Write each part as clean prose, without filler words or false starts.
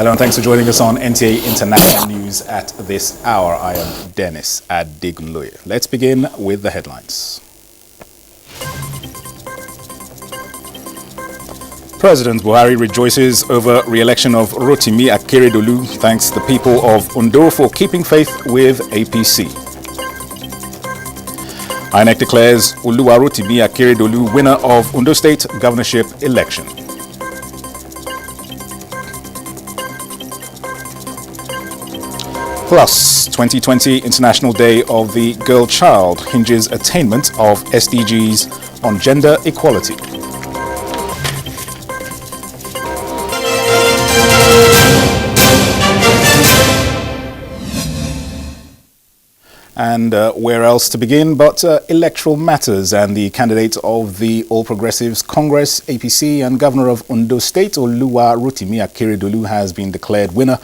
Hello and thanks for joining us on NTA International News at this hour. I am Dennis Adegunloye. Let's begin with the headlines. President Buhari rejoices over re-election of Rotimi Akeredolu, thanks the people of Ondo for keeping faith with APC. INEC declares Oluwarotimi Akeredolu winner of Ondo State governorship election. Plus, 2020 International Day of the Girl Child hinges attainment of SDGs on gender equality. And where else to begin but electoral matters, and the candidate of the All Progressives Congress, APC, and Governor of Ondo State, Oluwarotimi Akeredolu, has been declared winner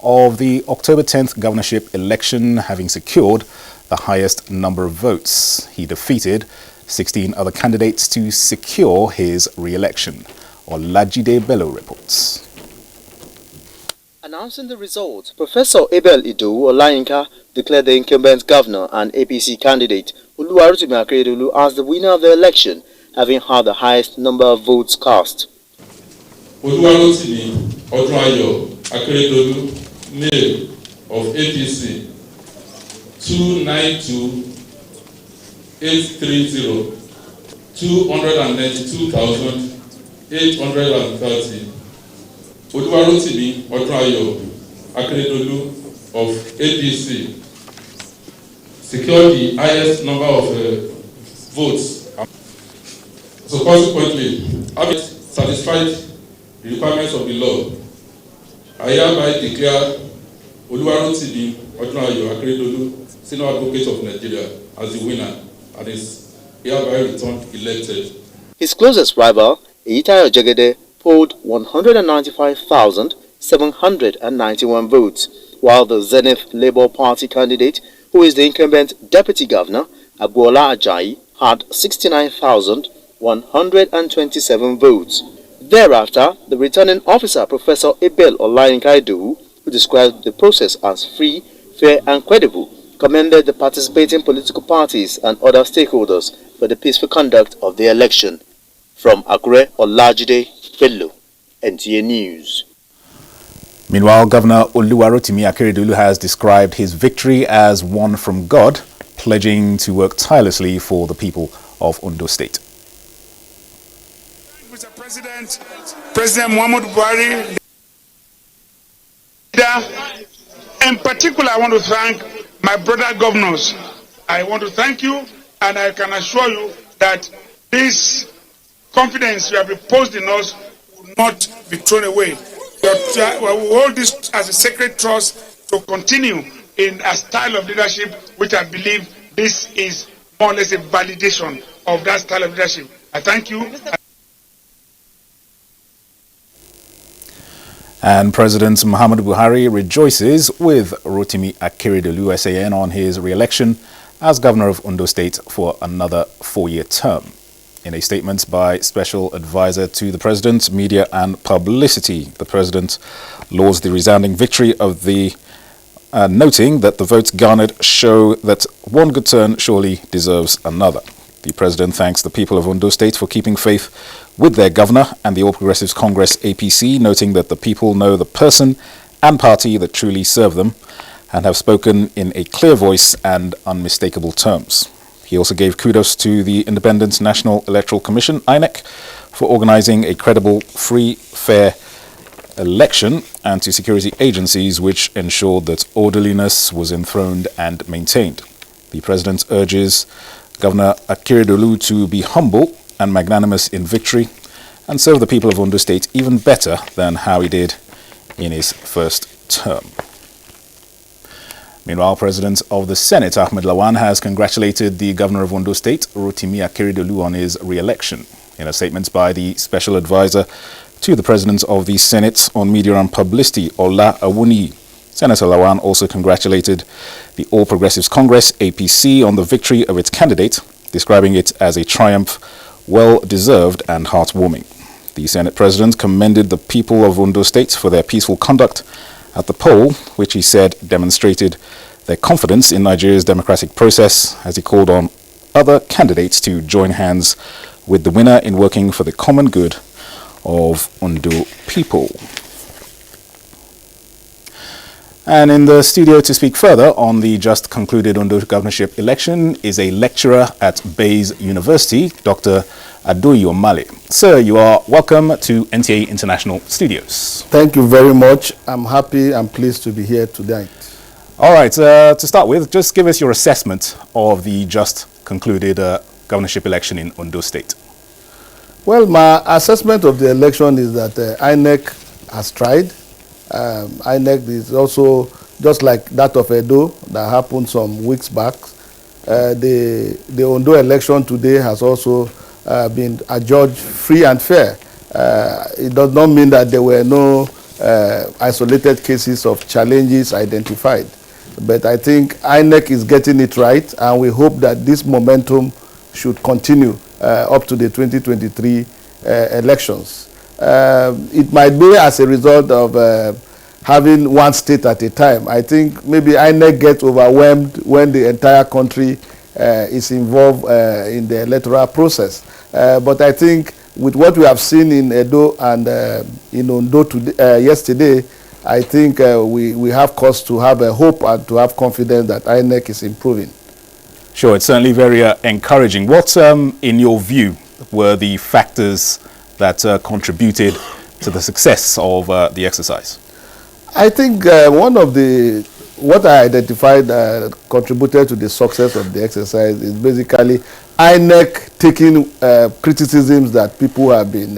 of the October 10th governorship election, having secured the highest number of votes. He defeated 16 other candidates to secure his re-election. Olajide Bello reports. Announcing the results, Professor Abel Idowu Olayinka declared the incumbent governor and APC candidate Oluwarotimi Akeredolu as the winner of the election, having had the highest number of votes cast. Oluwarotimi Akeredolu, male of APC, 292,830, 292,830. Oluwarotimi Akeredolu of APC secured the highest number of votes. So consequently, having satisfied the requirements of the law, I hereby declare Oluwarotimi Akeredolu, Senior Advocate of Nigeria, as the winner and is hereby returned elected. His closest rival, Eyitayo Jegede, polled 195,791 votes, while the Zenith Labour Party candidate, who is the incumbent deputy governor, Abuja Ajayi, had 69,127 votes. Thereafter, the returning officer, Professor Abel Olayinka Idowu, who described the process as free, fair and credible, commended the participating political parties and other stakeholders for the peaceful conduct of the election. From Akure, Olajide Bello, NTA News. Meanwhile, Governor Oluwarotimi Akeredolu has described his victory as one from God, pledging to work tirelessly for the people of Ondo State. Mr. President Muhammadu Buhari, in particular, I want to thank my brother governors. I want to thank you, and I can assure you that this confidence you have reposed in us will not be thrown away. We will hold this as a sacred trust to continue in a style of leadership which I believe this is more or less a validation of that style of leadership. I thank you. And President Muhammadu Buhari rejoices with Rotimi Akeredolu SAN on his re-election as Governor of Ondo State for another 4-year term. In a statement by Special Advisor to the President, Media and Publicity, the President lauds the resounding victory of the noting that the votes garnered show that one good turn surely deserves another. The President thanks the people of Ondo State for keeping faith with their governor and the All Progressives Congress APC, noting that the people know the person and party that truly serve them and have spoken in a clear voice and unmistakable terms. He also gave kudos to the Independent National Electoral Commission, INEC, for organizing a credible, free, fair election, and to security agencies which ensured that orderliness was enthroned and maintained. The President urges Governor Akeredolu to be humble and magnanimous in victory and serve the people of Ondo State even better than how he did in his first term. Meanwhile, President of the Senate, Ahmed Lawan, has congratulated the Governor of Ondo State, Rotimi Akeredolu, on his re-election. In a statement by the Special Advisor to the President of the Senate on Media and Publicity, Ola Awuni, Senator Lawan also congratulated the All Progressives Congress, APC, on the victory of its candidate, describing it as a triumph well-deserved and heartwarming. The Senate President commended the people of Ondo State for their peaceful conduct at the poll, which he said demonstrated their confidence in Nigeria's democratic process, as he called on other candidates to join hands with the winner in working for the common good of Ondo people. And in the studio to speak further on the just concluded Ondo governorship election is a lecturer at Bayes University, Dr. Adoyo Male. Sir, you are welcome to NTA International Studios. Thank you very much. I'm happy and pleased to be here tonight. All right, to start with, just give us your assessment of the just concluded governorship election in Ondo State. Well, my assessment of the election is that INEC has tried. INEC is also just like that of Edo that happened some weeks back. The Ondo election today has also been adjudged free and fair. It does not mean that there were no isolated cases of challenges identified. But I think INEC is getting it right, and we hope that this momentum should continue up to the 2023 elections. It might be as a result of having one state at a time. I think maybe INEC gets overwhelmed when the entire country is involved in the electoral process. But I think with what we have seen in Edo and in Ondo today, yesterday, I think we have cause to have a hope and to have confidence that INEC is improving. Sure, it's certainly very encouraging. What, in your view, were the factors that contributed to the success of the exercise? I think what I identified contributed to the success of the exercise is basically INEC taking criticisms that people have been,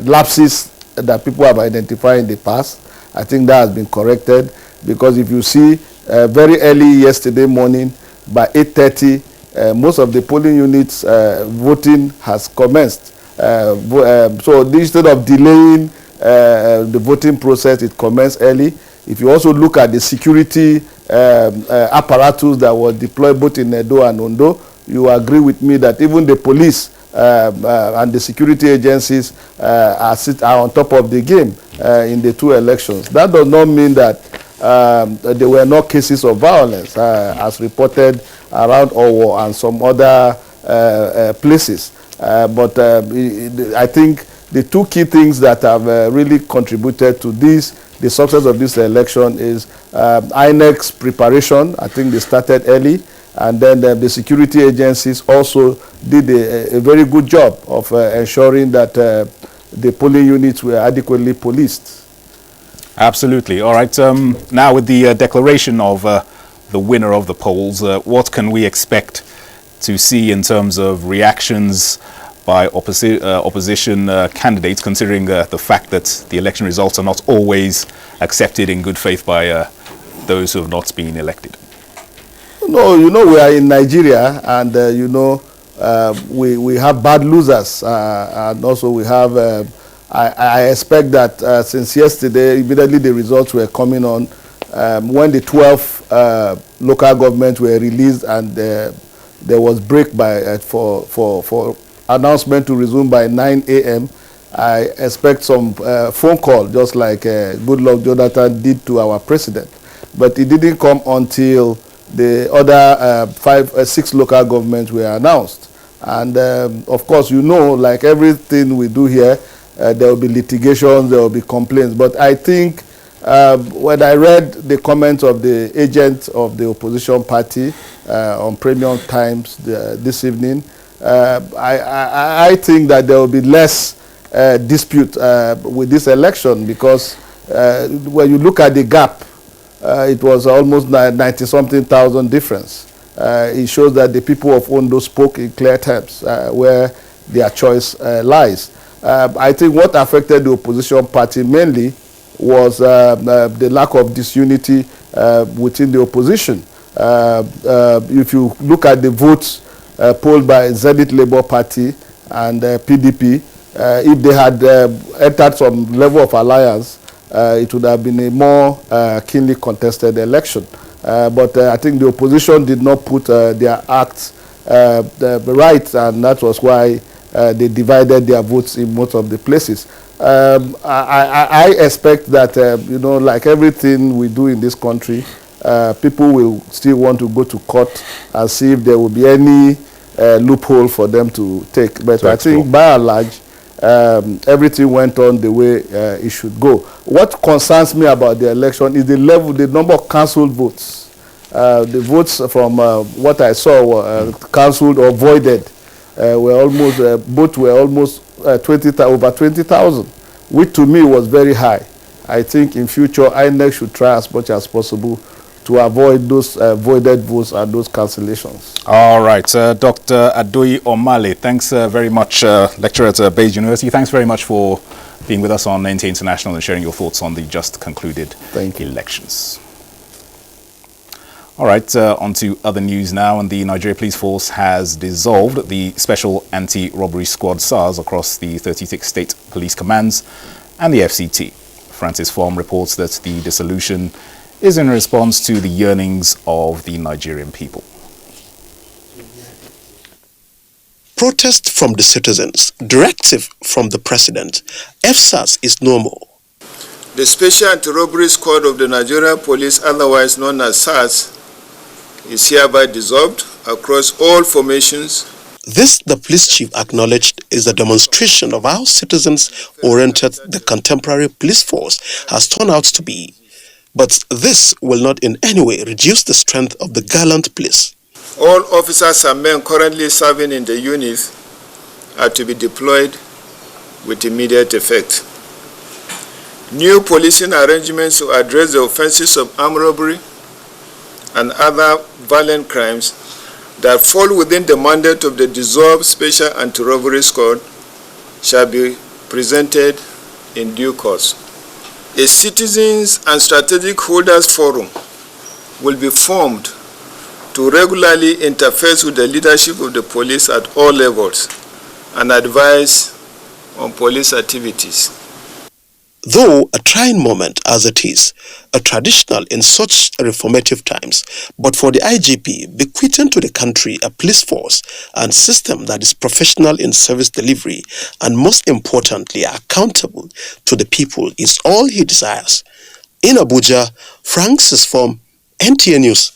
lapses that people have identified in the past. I think that has been corrected, because if you see very early yesterday morning, by 8:30, most of the polling units voting has commenced. So instead of delaying the voting process, it commenced early. If you also look at the security apparatus that were deployed both in Edo and Ondo, you agree with me that even the police and the security agencies are on top of the game in the two elections. That does not mean that there were no cases of violence as reported around Owo and some other places. But I think the two key things that have really contributed to the success of this election is INEC's preparation. I think they started early, and then the security agencies also did a very good job of ensuring that the polling units were adequately policed. Absolutely. All right. Now, with the declaration of the winner of the polls, what can we expect to see in terms of reactions by opposition candidates, considering the fact that the election results are not always accepted in good faith by those who have not been elected? No, we are in Nigeria, and we have bad losers, and also we have. I expect that since yesterday, immediately the results were coming on, when the 12 local governments were released, and there was break for announcement to resume by 9 a.m. I expect some phone call, just like Goodluck Jonathan did to our president. But it didn't come until the other 6 local governments were announced. And of course, like everything we do here, there will be litigations, there will be complaints. But I think when I read the comments of the agent of the opposition party on Premium Times this evening, I think that there will be less dispute with this election, because when you look at the gap, it was almost 90-something thousand difference. It shows that the people of Ondo spoke in clear terms where their choice lies. I think what affected the opposition party mainly was the lack of disunity within the opposition. If you look at the votes polled by Zenith Labour Party and PDP, if they had entered some level of alliance, it would have been a more keenly contested election. But I think the opposition did not put their acts right, and that was why they divided their votes in most of the places. I expect that, you know, like everything we do in this country, people will still want to go to court and see if there will be any loophole for them to take. But I think by and large, everything went on the way it should go. What concerns me about the election is the number of cancelled votes. The votes from what I saw were cancelled or voided. Both were almost over 20,000, which to me was very high. I think in future, INEC should try as much as possible to avoid those voided votes and those cancellations. All right, Dr. Adoyi Omale, thanks very much, lecturer at Bayes University. Thanks very much for being with us on NTA International and sharing your thoughts on the just concluded elections. All right, on to other news now. And the Nigeria Police Force has dissolved the Special Anti-Robbery Squad SARS across the 36 state police commands and the FCT. Francis Form reports that the dissolution is in response to the yearnings of the Nigerian people. Protest from the citizens, directive from the president. FSARS is no more. The Special Anti-Robbery Squad of the Nigerian Police, otherwise known as SARS, is hereby dissolved across all formations. This, the police chief acknowledged, is a demonstration of how citizens-oriented the contemporary police force has turned out to be. But this will not in any way reduce the strength of the gallant police. All officers and men currently serving in the units are to be deployed with immediate effect. New policing arrangements to address the offenses of armed robbery and other violent crimes that fall within the mandate of the dissolved Special Anti-Robbery Squad shall be presented in due course. A Citizens and Strategic Holders Forum will be formed to regularly interface with the leadership of the police at all levels and advise on police activities. Though a trying moment as it is, a traditional in such reformative times, but for the IGP, bequeathing to the country a police force and system that is professional in service delivery and most importantly accountable to the people is all he desires. In Abuja, Francis Form, NTA News.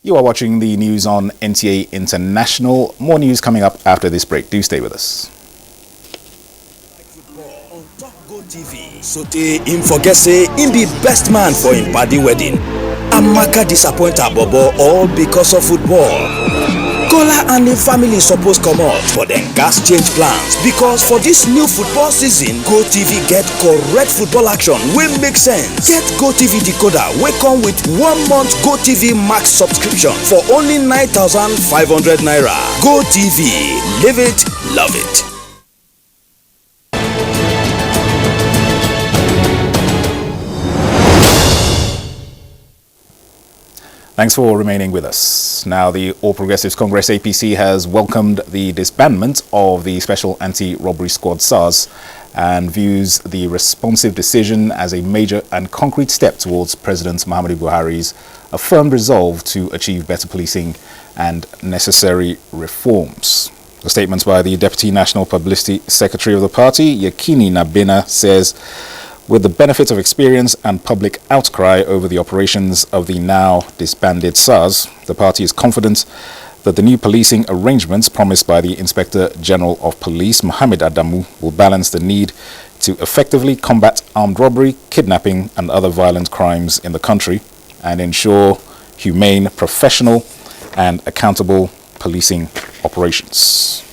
You are watching the news on NTA International. More news coming up after this break. Do stay with us. TV. Sote him forget say him be best man for him party wedding. Amaka disappoint her bobo all because of football. Kola and him family suppose come out, but then gas change plans because for this new football season, GoTV get correct football action wey make sense. Get GoTV decoder wey come with 1 month GoTV Max subscription for only 9,500 naira. GoTV, live it, love it. Thanks for remaining with us. Now, the All Progressives Congress APC has welcomed the disbandment of the Special Anti-Robbery Squad SARS and views the responsive decision as a major and concrete step towards President Muhammadu Buhari's affirmed resolve to achieve better policing and necessary reforms. The statement by the Deputy National Publicity Secretary of the party, Yekini Nabena, says, with the benefit of experience and public outcry over the operations of the now disbanded SARS, the party is confident that the new policing arrangements promised by the Inspector General of Police, Mohammed Adamu, will balance the need to effectively combat armed robbery, kidnapping and other violent crimes in the country and ensure humane, professional and accountable policing operations.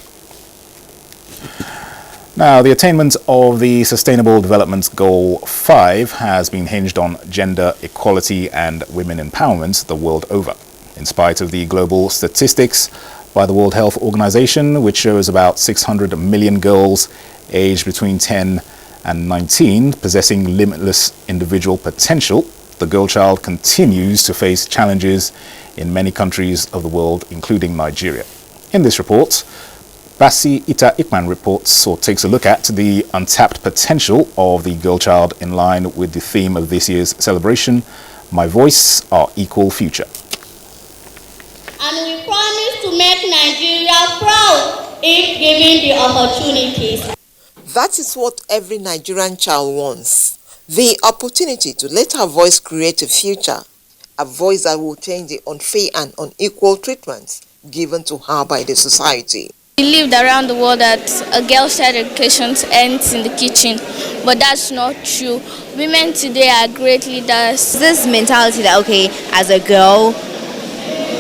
Now, the attainment of the Sustainable Development Goal 5 has been hinged on gender equality and women empowerment the world over. In spite of the global statistics by the World Health Organization, which shows about 600 million girls aged between 10 and 19 possessing limitless individual potential, the girl child continues to face challenges in many countries of the world, including Nigeria. In this report, Basi Ita Ikman reports or takes a look at the untapped potential of the girl child in line with the theme of this year's celebration, My Voice, Our Equal Future. And we promise to make Nigeria proud. if given the opportunities. That is what every Nigerian child wants. The opportunity to let her voice create a future. A voice that will change the unfair and unequal treatment given to her by the society. Believed around the world that a girl's child education ends in the kitchen, but that's not true. Women today are great leaders. This mentality that, okay, as a girl,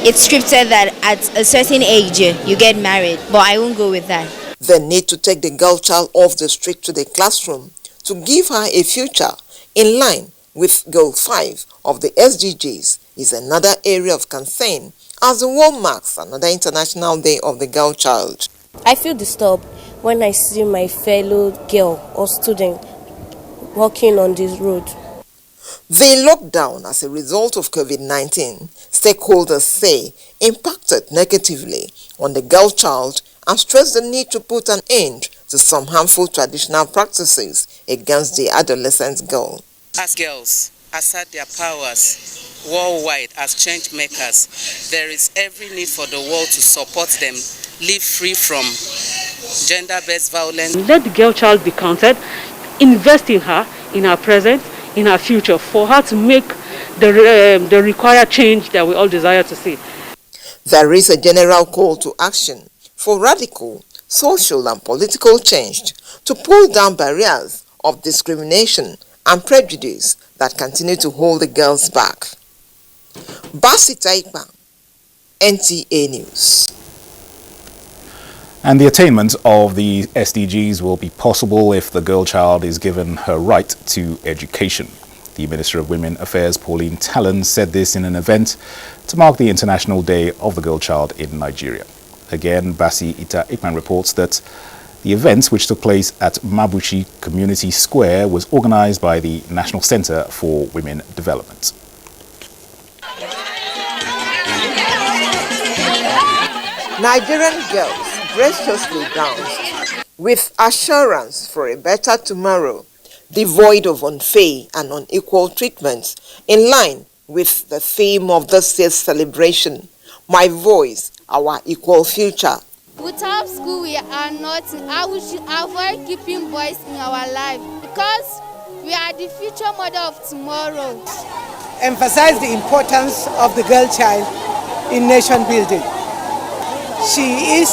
it's scripted that at a certain age you get married, but I won't go with that. The need to take the girl child off the street to the classroom to give her a future in line with Goal 5 of the SDGs is another area of concern as the world marks another International Day of the Girl Child. I feel disturbed when I see my fellow girl or student walking on this road. The lockdown as a result of COVID-19, stakeholders say, impacted negatively on the girl child and stressed the need to put an end to some harmful traditional practices against the adolescent girl. As girls assert their powers worldwide as change makers, there is every need for the world to support them, live free from gender-based violence. Let the girl child be counted, invest in her, in her present, in her future, for her to make the required change that we all desire to see. There is a general call to action for radical, social and political change to pull down barriers of discrimination and prejudice that continue to hold the girls back. Basi Taikpa, NTA News. And the attainment of the SDGs will be possible if the girl child is given her right to education. The Minister of Women Affairs, Pauline Talon, said this in an event to mark the International Day of the Girl Child in Nigeria. Again, Basi Ikpan reports that the event, which took place at Mabuchi Community Square, was organized by the National Center for Women Development. Nigerian girls graciously danced with assurance for a better tomorrow, devoid of unfair and unequal treatment, in line with the theme of this year's celebration, My Voice, Our Equal Future. Without school, we are nothing. We should avoid keeping boys in our life because we are the future mother of tomorrow. Emphasize the importance of the girl child in nation building. She is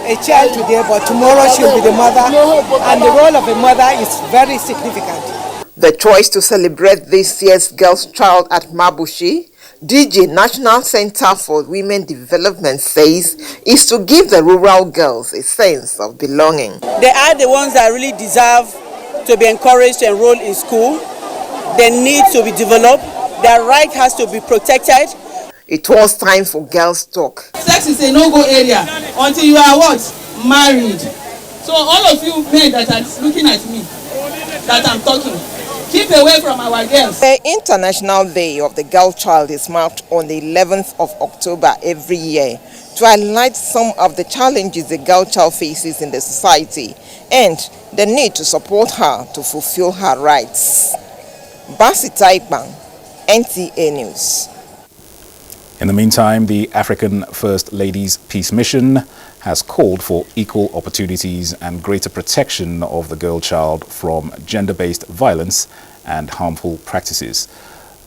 a child today, but tomorrow she'll be the mother, and the role of a mother is very significant. The choice to celebrate this year's girl's child at Mabuchi, DG National Center for Women Development says, is to give the rural girls a sense of belonging. They are the ones that really deserve to be encouraged to enroll in school. They need to be developed. Their right has to be protected. It was time for girls' talk. Sex is a no-go area until you are what? Married. So all of you men that are looking at me, that I'm talking, keep away from our girls. The International Day of the Girl Child is marked on the 11th of October every year to highlight some of the challenges the girl child faces in the society and the need to support her to fulfill her rights. Basi Taikpan, NTA News. In the meantime, the African First Ladies Peace Mission has called for equal opportunities and greater protection of the girl child from gender-based violence and harmful practices.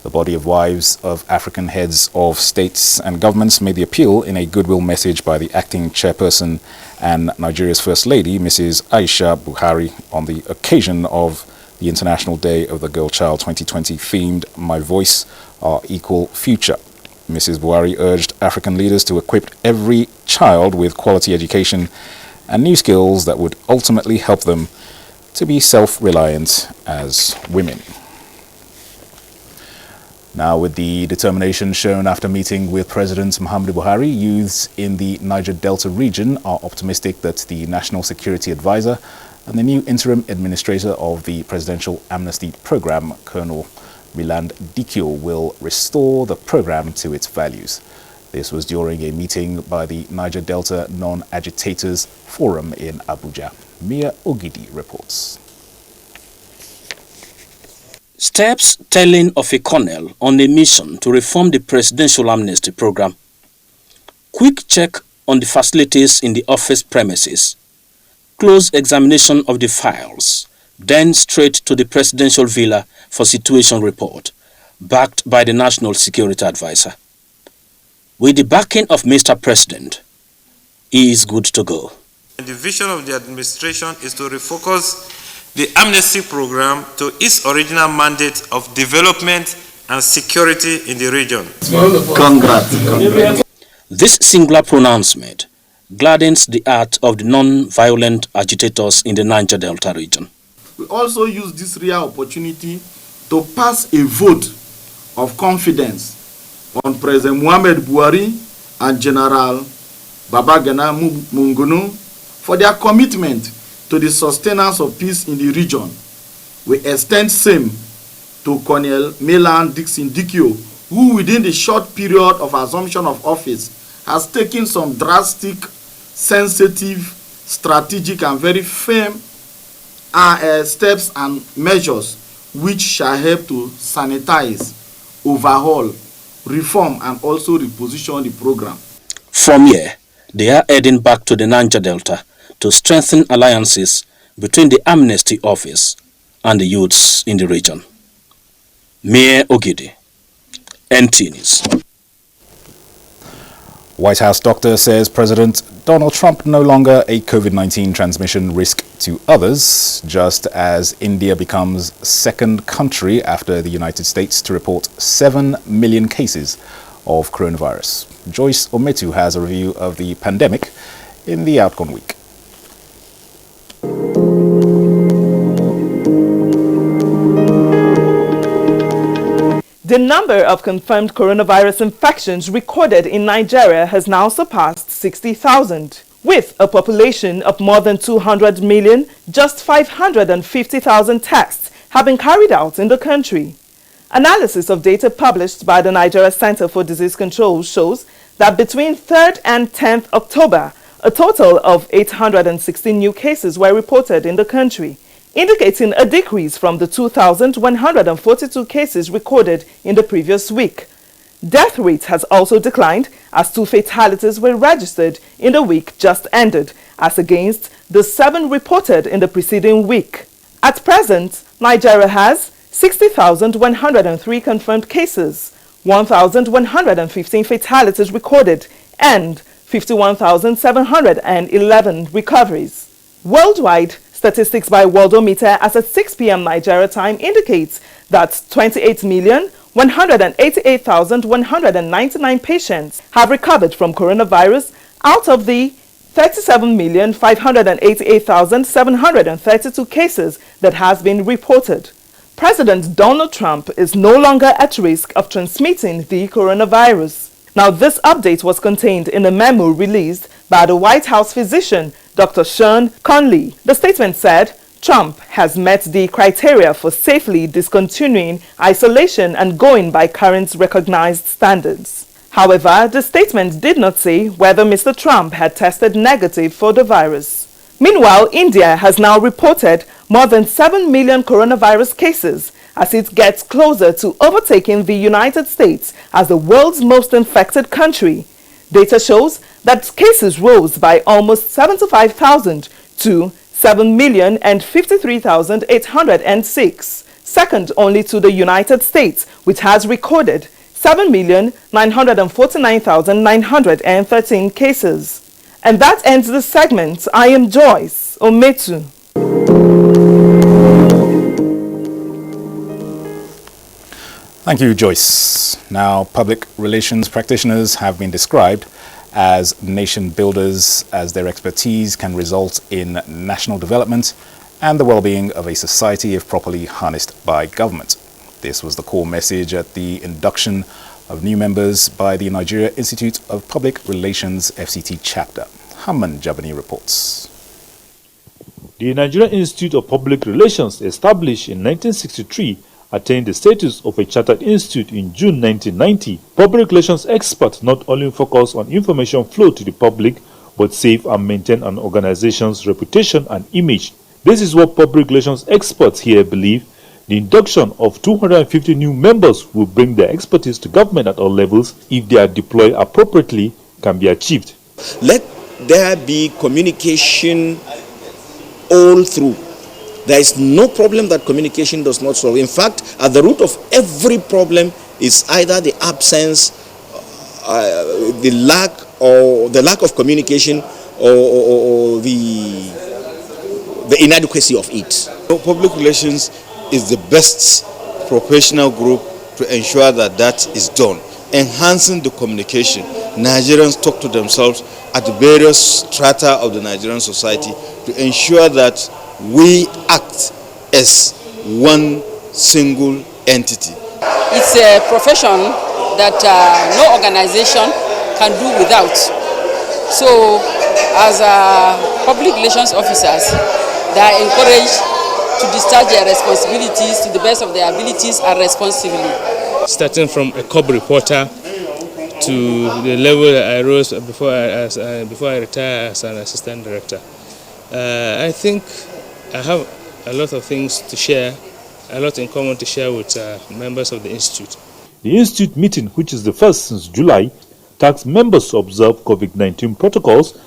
The body of wives of African heads of states and governments made the appeal in a goodwill message by the acting chairperson and Nigeria's First Lady, Mrs. Aisha Buhari, on the occasion of the International Day of the Girl Child 2020 themed My Voice, Our Equal Future. Mrs. Buhari urged African leaders to equip every child with quality education and new skills that would ultimately help them to be self-reliant as women. Now, with the determination shown after meeting with President Muhammadu Buhari, youths in the Niger Delta region are optimistic that the National Security Advisor and the new interim administrator of the Presidential Amnesty Program, Colonel Miland Dikio, will restore the program to its values. This was during a meeting by the Niger Delta Non-Agitators Forum in Abuja. Mia Ogidi reports. Steps telling of a colonel on a mission to reform the Presidential Amnesty Program. Quick check on the facilities in the office premises, close examination of the files, then straight to the presidential villa for situation report, backed by the National Security Advisor. With the backing of Mr. President, he is good to go. The vision of the administration is to refocus the amnesty program to its original mandate of development and security in the region. Congrats. This singular pronouncement gladdens the heart of the non-violent agitators in the Niger Delta region. We also use this rare opportunity to pass a vote of confidence on President Muhammad Buhari and General Babagana Mungunu for their commitment to the sustenance of peace in the region. We extend same to Colonel Melan Dixon Dikio, who within the short period of assumption of office has taken some drastic, sensitive, strategic and very firm steps and measures which shall help to sanitize, overhaul, reform and also reposition the program. From here, they are heading back to the Niger Delta to strengthen alliances between the Amnesty Office and the youths in the region. Mayor Ogidi, NTA News. White House doctor says President Donald Trump no longer a COVID-19 transmission risk to others, just as India becomes second country after the United States to report 7 million cases of coronavirus. Joyce Ometu has a review of the pandemic in the outgone week. The number of confirmed coronavirus infections recorded in Nigeria has now surpassed 60,000. With a population of more than 200 million, just 550,000 tests have been carried out in the country. Analysis of data published by the Nigeria Center for Disease Control shows that between 3rd and 10th October, a total of 816 new cases were reported in the country, indicating a decrease from the 2,142 cases recorded in the previous week. Death rate has also declined as 2 fatalities were registered in the week just ended, as against the 7 reported in the preceding week. At present, Nigeria has 60,103 confirmed cases, 1,115 fatalities recorded, and 51,711 recoveries. Worldwide, statistics by Worldometer as at 6 p.m. Nigeria time indicates that 28,188,199 patients have recovered from coronavirus out of the 37,588,732 cases that has been reported. President Donald Trump is no longer at risk of transmitting the coronavirus. Now, this update was contained in a memo released by the White House physician, Dr. Sean Conley. The statement said, Trump has met the criteria for safely discontinuing isolation and going by current recognized standards. However, the statement did not say whether Mr. Trump had tested negative for the virus. Meanwhile, India has now reported more than 7 million coronavirus cases as it gets closer to overtaking the United States as the world's most infected country. Data shows that cases rose by almost 75,000 to 7,053,806, second only to the United States, which has recorded 7,949,913 cases. And that ends the segment. I am Joyce Ometu. Thank you, Joyce. Now, public relations practitioners have been described as nation builders, as their expertise can result in national development and the well-being of a society if properly harnessed by government. This was the core message at the induction of new members by the Nigeria Institute of Public Relations FCT chapter. Hamman Jabani reports. The Nigerian Institute of Public Relations, established in 1963, attained the status of a chartered institute in June 1990. Public relations experts not only focus on information flow to the public, but save and maintain an organization's reputation and image. This is what public relations experts here believe. The induction of 250 new members will bring their expertise to government at all levels if they are deployed appropriately can be achieved. Let there be communication all through. There is no problem that communication does not solve. In fact, at the root of every problem is either the absence, the lack of communication, or the inadequacy of it. So public relations is the best professional group to ensure that that is done. Enhancing the communication. Nigerians talk to themselves at the various strata of the Nigerian society to ensure that we act as one single entity. It's a profession that no organization can do without. So as public relations officers, they are encouraged to discharge their responsibilities to the best of their abilities and responsibly. Starting from a cub reporter to the level that I rose before I retired as an assistant director. I think I have a lot of things to share, a lot in common to share with members of the Institute. The Institute meeting, which is the first since July, tasked members to observe COVID-19 protocols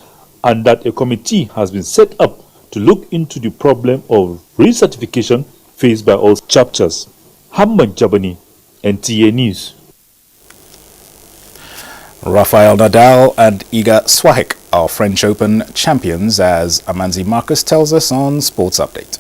and that a committee has been set up to look into the problem of recertification faced by all chapters. Hamad Jabani, NTA News. Rafael Nadal and Iga Swiatek are French Open champions, as Amanzi Marcus tells us on Sports Update.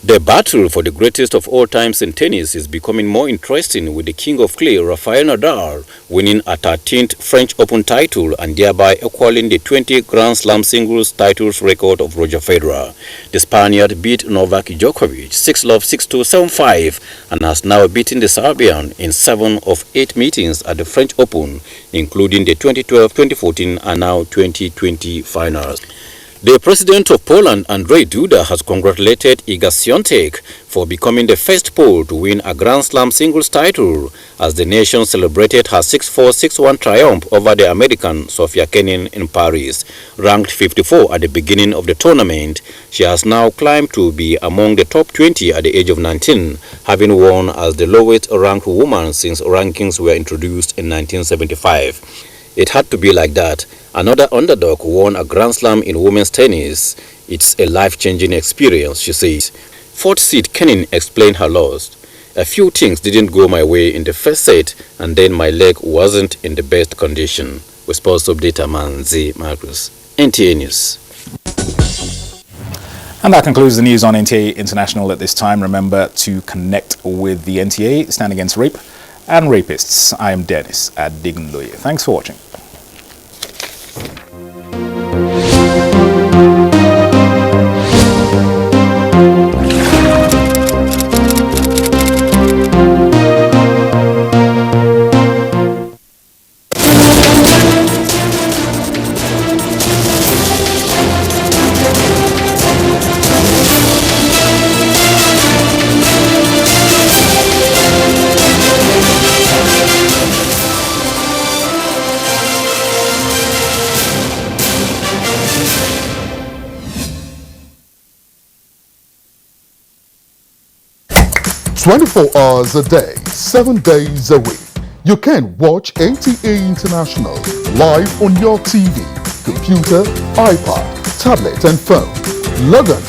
The battle for the greatest of all times in tennis is becoming more interesting, with the king of clay, Rafael Nadal, winning a 13th French Open title and thereby equaling the 20 Grand Slam singles titles record of Roger Federer. The Spaniard beat Novak Djokovic 6-love, 6-2, 7-5 and has now beaten the Serbian in 7 of 8 meetings at the French Open, including the 2012, 2014 and now 2020 finals. The president of Poland, Andrzej Duda, has congratulated Iga Swiatek for becoming the first Pole to win a Grand Slam singles title as the nation celebrated her 6-4, 6-1 triumph over the American Sofia Kenin in Paris. Ranked 54 at the beginning of the tournament, she has now climbed to be among the top 20 at the age of 19, having won as the lowest ranked woman since rankings were introduced in 1975. It had to be like that. Another underdog won a Grand Slam in women's tennis. It's a life-changing experience, she says. Fourth seed Kenin explained her loss. A few things didn't go my way in the first set, and then my leg wasn't in the best condition. With Sports Update, Manzi Marcus, NTA News. And that concludes the news on NTA International at this time. Remember to connect with the NTA, Stand Against Rape and Rapists. I am Dennis at Dignoye. Thanks for watching. "24 hours a day, 7 days a week. You can watch NTA International live on your TV, computer, iPad, tablet and phone. Log on